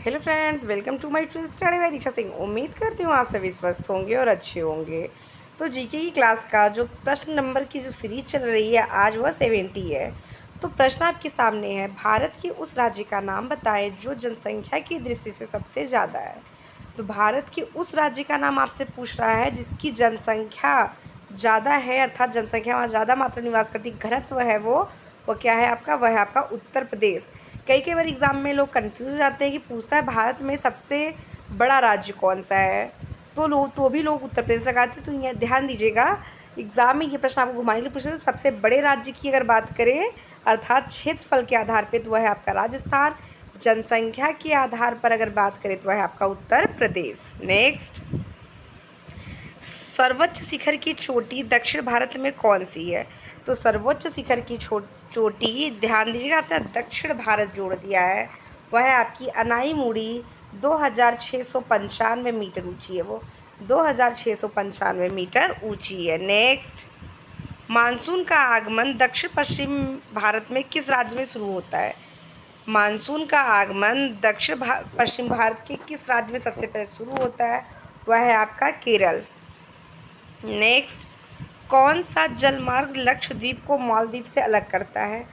Hello friends, welcome to my twist study by Diksha Singh. उम्मीद करती हूँ आप सभी स्वस्थ होंगे और अच्छे होंगे। तो जीके की क्लास का जो प्रश्न नंबर की जो सीरीज चल रही है आज वह 70 है। तो प्रश्न आपके सामने है, भारत के उस राज्य का नाम बताएं जो जनसंख्या की दृष्टि से सबसे ज़्यादा है। तो भारत के उस राज्य का नाम आपसे पूछ रहा है जिसकी जनसंख्या ज़्यादा है, अर्थात जनसंख्या वहाँ ज़्यादा मात्रा निवास करती, घनत्व है वो क्या है आपका, वह है आपका उत्तर प्रदेश। कई बार एग्ज़ाम में लोग कंफ्यूज हो जाते हैं कि पूछता है भारत में सबसे बड़ा राज्य कौन सा है, तो भी लोग उत्तर प्रदेश लगाते हैं। तो ये ध्यान दीजिएगा, एग्ज़ाम में ये प्रश्न आपको घुमाने के लिए पूछे। सबसे बड़े राज्य की अगर बात करें अर्थात क्षेत्रफल के आधार पे तो वह है आपका राजस्थान। जनसंख्या के आधार पर अगर बात करें तो वह है आपका उत्तर प्रदेश। नेक्स्ट, सर्वोच्च शिखर की चोटी दक्षिण भारत में कौन सी है। तो सर्वोच्च शिखर की चोटी, ध्यान दीजिएगा, आपसे दक्षिण भारत जोड़ दिया है, वह है आपकी अनाईमुड़ी। 2695 मीटर ऊंची है वो, 2695 मीटर ऊंची है। नेक्स्ट, मानसून का आगमन दक्षिण पश्चिम भारत में किस राज्य में शुरू होता है। मानसून का आगमन दक्षिण पश्चिम भारत के किस राज्य में सबसे पहले शुरू होता है, वह है आपका केरल। नेक्स्ट, कौन सा जलमार्ग लक्षद्वीप को मालदीव से अलग करता है।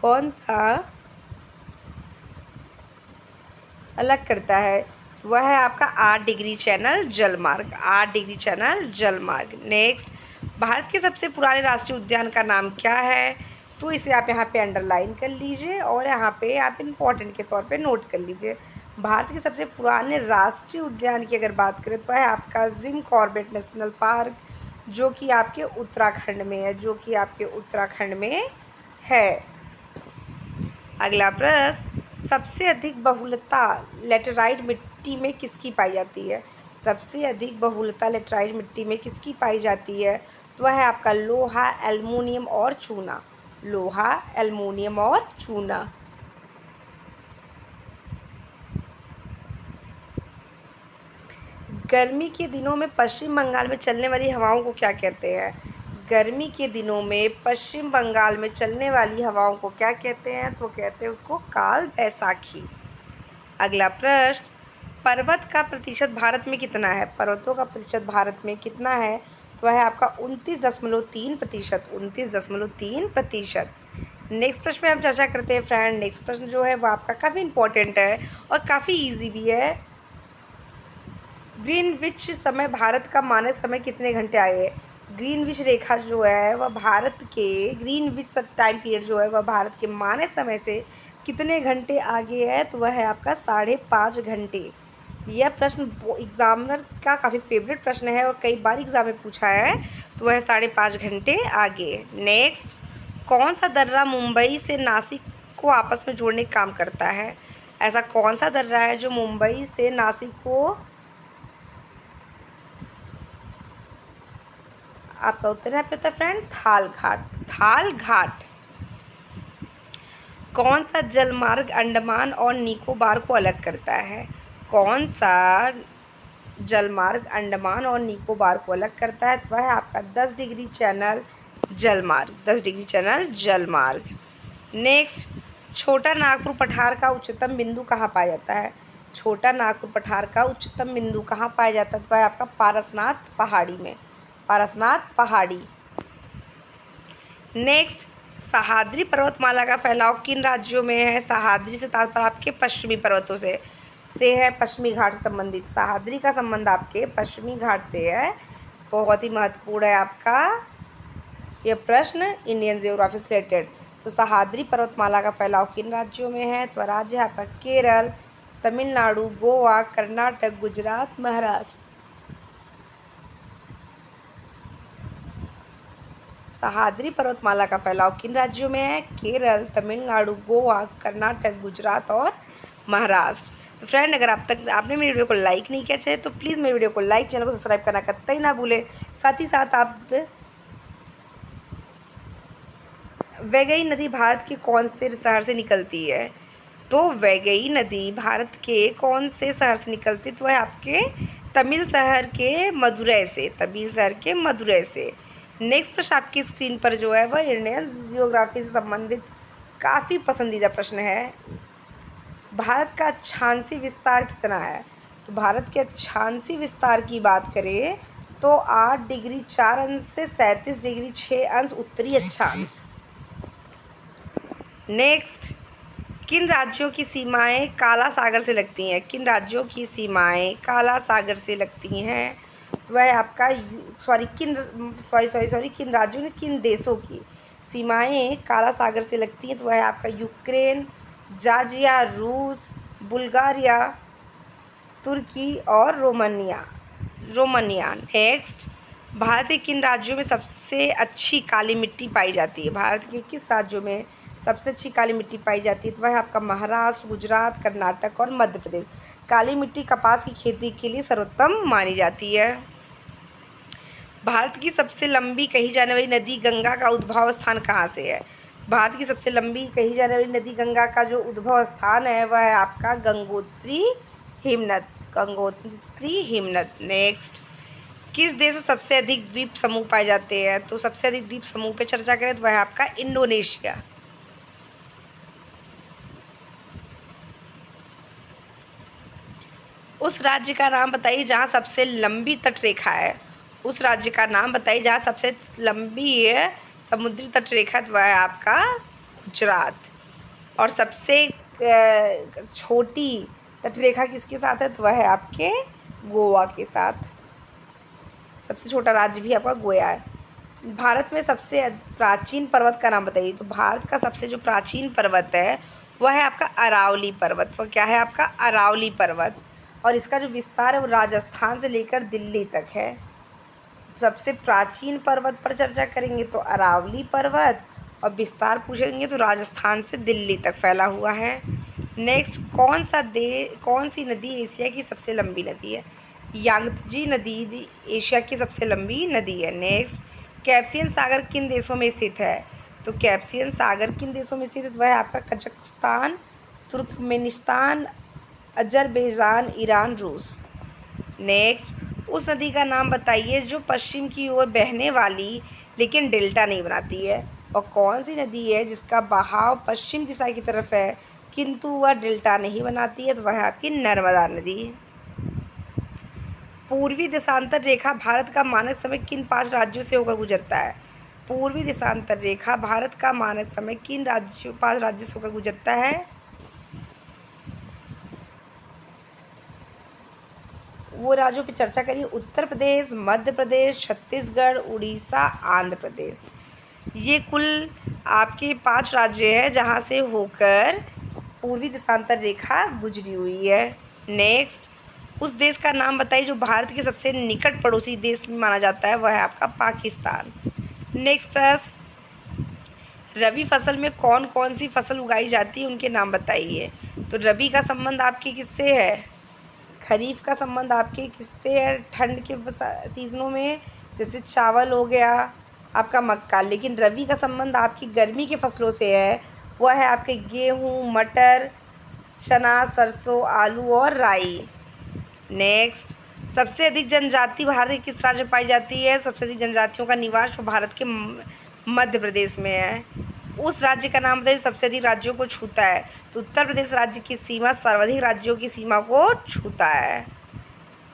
कौन सा अलग करता है, तो वह है आपका 8 डिग्री चैनल जलमार्ग, 8 डिग्री चैनल जलमार्ग। नेक्स्ट, भारत के सबसे पुराने राष्ट्रीय उद्यान का नाम क्या है। तो इसे आप यहाँ पे अंडरलाइन कर लीजिए और यहाँ पे आप इम्पोर्टेंट के तौर पे नोट कर लीजिए। भारत के सबसे पुराने राष्ट्रीय उद्यान की अगर बात करें तो है आपका जिम कॉर्बेट नेशनल पार्क, जो कि आपके उत्तराखंड में है, जो कि आपके उत्तराखंड में है। अगला प्रश्न, सबसे अधिक बहुलता लेटेराइट मिट्टी में किसकी पाई जाती है। सबसे अधिक बहुलता लेटेराइट मिट्टी में किसकी पाई जाती है, तो वह है आपका लोहा, एल्युमिनियम और चूना। लोहा, एल्युमिनियम और चूना। गर्मी के दिनों में पश्चिम बंगाल में चलने वाली हवाओं को क्या कहते हैं। गर्मी के दिनों में पश्चिम बंगाल में चलने वाली हवाओं को क्या कहते हैं, तो कहते हैं उसको काल बैसाखी। अगला प्रश्न, पर्वत का प्रतिशत भारत में कितना है। पर्वतों का प्रतिशत भारत में कितना है, तो वह है आपका 29.3%, 29.3%। नेक्स्ट प्रश्न में हम चर्चा करते हैं फ्रेंड। नेक्स्ट प्रश्न जो है वो आपका काफ़ी इंपॉर्टेंट है और काफ़ी ईजी भी है। ग्रीनविच समय भारत का मानक समय कितने घंटे आए है। ग्रीनविच रेखा जो है वह भारत के, ग्रीनविच टाइम पीरियड जो है वह भारत के मानक समय से कितने घंटे आगे है, तो वह है आपका 5.5 घंटे। यह प्रश्न एग्जामिनर का काफ़ी फेवरेट प्रश्न है और कई बार एग्जाम में पूछा है, तो वह 5.5 घंटे आगे। नेक्स्ट, कौन सा दर्रा मुंबई से नासिक को आपस में जोड़ने का काम करता है। ऐसा कौन सा दर्रा है जो मुंबई से नासिक को, आपका उत्तर है आपका फ्रेंड थाल घाट, थाल घाट। कौन सा जलमार्ग अंडमान और निकोबार को अलग करता है। कौन सा जलमार्ग अंडमान और निकोबार को अलग करता है, तो वह है आपका 10 डिग्री चैनल जलमार्ग, 10 डिग्री चैनल जलमार्ग। नेक्स्ट, छोटा नागपुर पठार का उच्चतम बिंदु कहाँ पाया जाता है। छोटा नागपुर पठार का उच्चतम बिंदु कहाँ पाया जाता है, तो वह है आपका पारसनाथ पहाड़ी में, पारसनाथ पहाड़ी। नेक्स्ट, सह्याद्री पर्वतमाला का फैलाव किन राज्यों में है। सह्याद्री से तात्पर्य आपके पश्चिमी पर्वतों से है, पश्चिमी घाट से संबंधित। सह्याद्री का संबंध आपके पश्चिमी घाट से है। बहुत ही महत्वपूर्ण है आपका यह प्रश्न, इंडियन जियोग्राफी से रिलेटेड। तो सह्याद्री पर्वतमाला का फैलाव किन राज्यों में है, तो राज्य है आपका केरल, तमिलनाडु, गोवा, कर्नाटक, गुजरात, महाराष्ट्र। सह्याद्री पर्वतमाला का फैलाव किन राज्यों में है, केरल, तमिलनाडु, गोवा, कर्नाटक, गुजरात और महाराष्ट्र। तो फ्रेंड, अगर आप तक आपने मेरी वीडियो को लाइक नहीं किया तो प्लीज़ मेरी वीडियो को लाइक, चैनल को सब्सक्राइब करना कतई ना भूलें। साथ ही साथ आप, वैगई नदी भारत के कौन से शहर से निकलती है। तो वैगई नदी भारत के कौन से शहर से निकलती है, तो वह आपके तमिल शहर के मदुरै से, तमिल शहर के मदुरै से। नेक्स्ट प्रश्न आपकी स्क्रीन पर जो है वह इंडियन जियोग्राफी से संबंधित काफ़ी पसंदीदा प्रश्न है। भारत का अक्षांशी विस्तार कितना है? तो भारत के अक्षांशी विस्तार की बात करें तो 8 डिग्री 4 अंश से 37 डिग्री 6 अंश उत्तरी अक्षांश। नेक्स्ट, किन राज्यों की सीमाएं काला सागर से लगती हैं? किन राज्यों की सीमाएं काला सागर से लगती हैं? तो वह आपका किन राज्यों ने किन देशों की सीमाएं काला सागर से लगती हैं? तो वह आपका यूक्रेन, जॉर्जिया, रूस, बुल्गारिया, तुर्की और रोमानिया। नेक्स्ट, भारत के किन राज्यों में सबसे अच्छी काली मिट्टी पाई जाती है? भारत के किस राज्यों में सबसे अच्छी काली मिट्टी पाई जाती है? तो वह आपका महाराष्ट्र, गुजरात, कर्नाटक और मध्य प्रदेश। काली मिट्टी कपास की खेती के लिए सर्वोत्तम मानी जाती है। भारत की सबसे लंबी कही जाने वाली नदी गंगा का उद्भव स्थान कहाँ से है? भारत की सबसे लंबी कही जाने वाली नदी गंगा का जो उद्भव स्थान है वह है आपका गंगोत्री हिमनद। नेक्स्ट, किस देश में सबसे अधिक द्वीप समूह पाए जाते हैं? तो सबसे अधिक द्वीप समूह पे चर्चा करें तो वह है आपका इंडोनेशिया। उस राज्य का नाम बताइए जहाँ सबसे लंबी तटरेखा है। उस राज्य का नाम बताइए जहाँ सबसे लंबी है समुद्री तटरेखा, तो वह है आपका गुजरात। और सबसे छोटी तटरेखा किसके साथ है? तो वह है आपके गोवा के साथ। सबसे छोटा राज्य भी आपका गोवा है। भारत में सबसे प्राचीन पर्वत का नाम बताइए। तो भारत का सबसे जो प्राचीन पर्वत है वह है आपका अरावली पर्वत। वो क्या है? आपका अरावली पर्वत। और इसका जो विस्तार है वो राजस्थान से लेकर दिल्ली तक है। सबसे प्राचीन पर्वत पर चर्चा करेंगे तो अरावली पर्वत, और विस्तार पूछेंगे तो राजस्थान से दिल्ली तक फैला हुआ है। नेक्स्ट, कौन सी नदी एशिया की सबसे लंबी नदी है? यांगत्जे नदी एशिया की सबसे लंबी नदी है। नेक्स्ट, कैस्पियन सागर किन देशों में स्थित है? तो कैस्पियन सागर किन देशों में स्थित है? तो वह है आपका कजाकिस्तान, तुर्कमेनिस्तान, अजरबैजान, ईरान, रूस। नेक्स्ट, उस नदी का नाम बताइए जो पश्चिम की ओर बहने वाली लेकिन डेल्टा नहीं बनाती है। और कौन सी नदी है जिसका बहाव पश्चिम दिशा की तरफ है किंतु वह डेल्टा नहीं बनाती है? तो वह है आपकी नर्मदा नदी। पूर्वी देशांतर रेखा भारत का मानक समय किन 5 राज्यों से होकर गुजरता है? पूर्वी देशांतर रेखा भारत का मानक समय किन 5 राज्यों से होकर गुजरता है? वो राज्यों पे चर्चा करिए। उत्तर प्रदेश, मध्य प्रदेश, छत्तीसगढ़, उड़ीसा, आंध्र प्रदेश। ये कुल आपके 5 राज्य हैं जहाँ से होकर पूर्वी देशांतर रेखा गुजरी हुई है। नेक्स्ट, उस देश का नाम बताइए जो भारत के सबसे निकट पड़ोसी देश में माना जाता है, वह है आपका पाकिस्तान। नेक्स्ट प्रश्न, रबी फसल में कौन कौन सी फसल उगाई जाती है उनके नाम बताइए। तो रबी का संबंध आपके किससे है? खरीफ का संबंध आपके किससे है? ठंड के सीजनों में जैसे चावल हो गया, आपका मक्का। लेकिन रबी का संबंध आपकी गर्मी के फसलों से है, वह है आपके गेहूँ, मटर, चना, सरसों, आलू और राई। नेक्स्ट, सबसे अधिक जनजाति भारत के किस राज्य में पाई जाती है? सबसे अधिक जनजातियों का निवास भारत के मध्य प्रदेश में है। उस राज्य का नाम बताइए सबसे अधिक राज्यों को छूता है। तो उत्तर प्रदेश राज्य की सीमा सर्वाधिक राज्यों की सीमा को छूता है।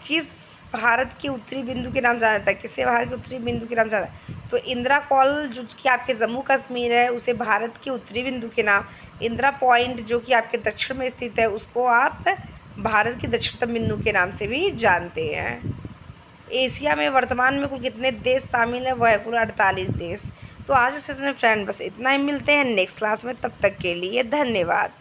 किस भारत के उत्तरी बिंदु के नाम जाना जाता है? किससे भारत के उत्तरी बिंदु के नाम जाना जाता है? तो इंदिरा कॉल जो कि आपके जम्मू कश्मीर है उसे भारत के उत्तरी बिंदु के नाम, इंदिरा पॉइंट जो कि आपके दक्षिण में स्थित है उसको आप भारत के दक्षिणतम बिंदु के नाम से भी जानते हैं। एशिया में वर्तमान में कुल कितने देश शामिल हैं? वह है कुल 48 देश। तो आज के सेशन में फ्रेंड बस इतना ही। मिलते हैं नेक्स्ट क्लास में, तब तक के लिए धन्यवाद।